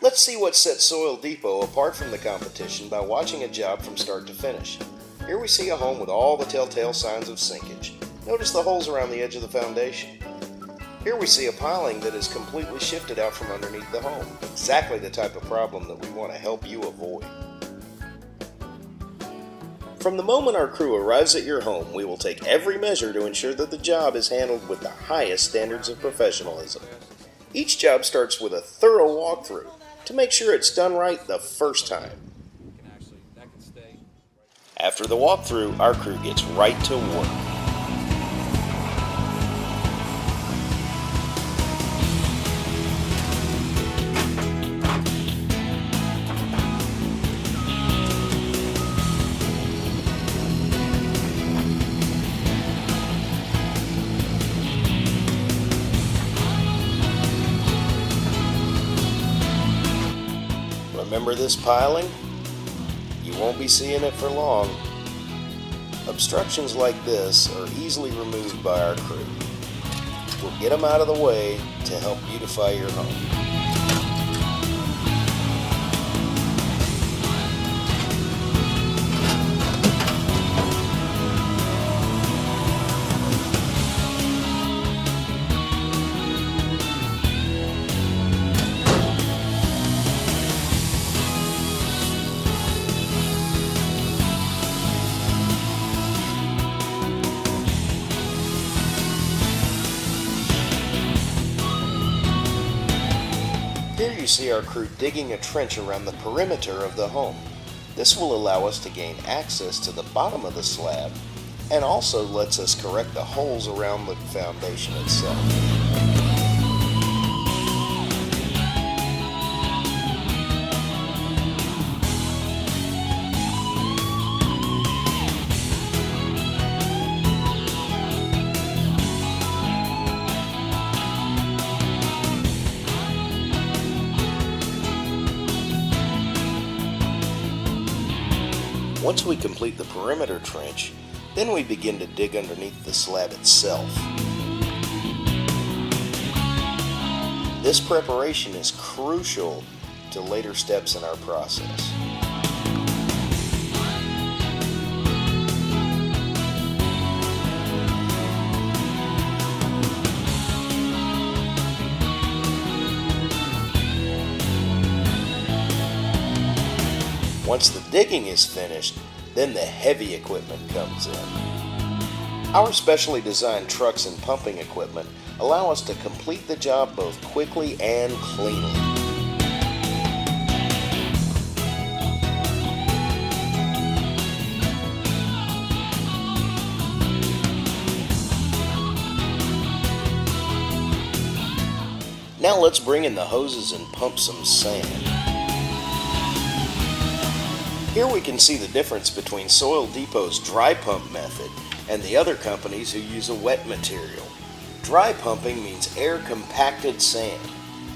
Let's see what sets Soil Depot apart from the competition by watching a job from start to finish. Here we see a home with all the telltale signs of sinkage. Notice the holes around the edge of the foundation. Here we see a piling that is completely shifted out from underneath the home. Exactly the type of problem that we want to help you avoid. From the moment our crew arrives at your home, we will take every measure to ensure that the job is handled with the highest standards of professionalism. Each job starts with a thorough walkthrough to make sure it's done right the first time. After the walkthrough, our crew gets right to work. Remember this piling? You won't be seeing it for long. Obstructions like this are easily removed by our crew. We'll get them out of the way to help beautify your home. Here you see our crew digging a trench around the perimeter of the home. This will allow us to gain access to the bottom of the slab and also lets us correct the holes around the foundation itself. Once we complete the perimeter trench, then we begin to dig underneath the slab itself. This preparation is crucial to later steps in our process. Once the digging is finished, then the heavy equipment comes in. Our specially designed trucks and pumping equipment allow us to complete the job both quickly and cleanly. Now let's bring in the hoses and pump some sand. Here we can see the difference between Soil Depot's dry pump method and the other companies who use a wet material. Dry pumping means air compacted sand.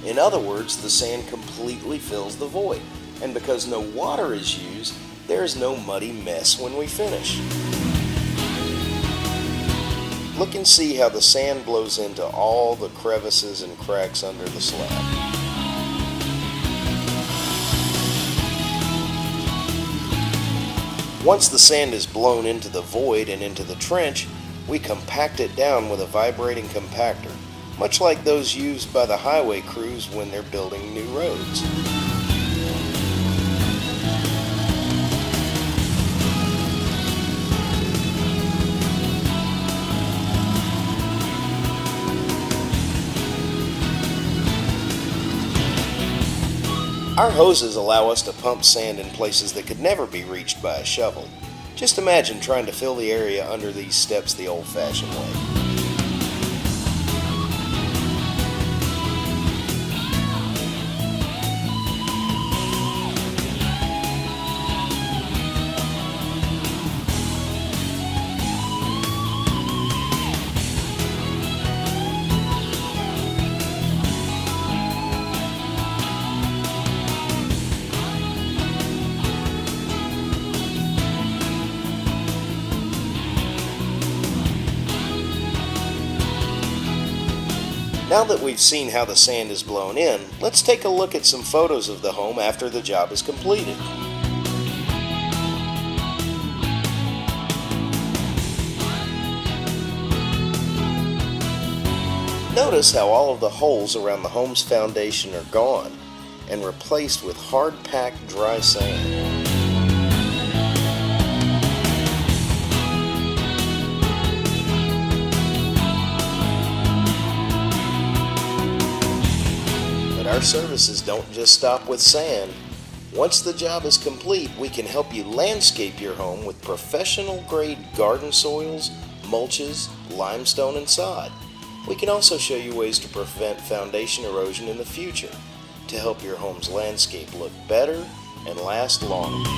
In other words, the sand completely fills the void, and because no water is used, there is no muddy mess when we finish. Look and see how the sand blows into all the crevices and cracks under the slab. Once the sand is blown into the void and into the trench, we compact it down with a vibrating compactor, much like those used by the highway crews when they're building new roads. Our hoses allow us to pump sand in places that could never be reached by a shovel. Just imagine trying to fill the area under these steps the old-fashioned way. Now that we've seen how the sand is blown in, let's take a look at some photos of the home after the job is completed. Notice how all of the holes around the home's foundation are gone and replaced with hard-packed dry sand. But our services don't just stop with sand. Once the job is complete, we can help you landscape your home with professional-grade garden soils, mulches, limestone, and sod. We can also show you ways to prevent foundation erosion in the future to help your home's landscape look better and last longer.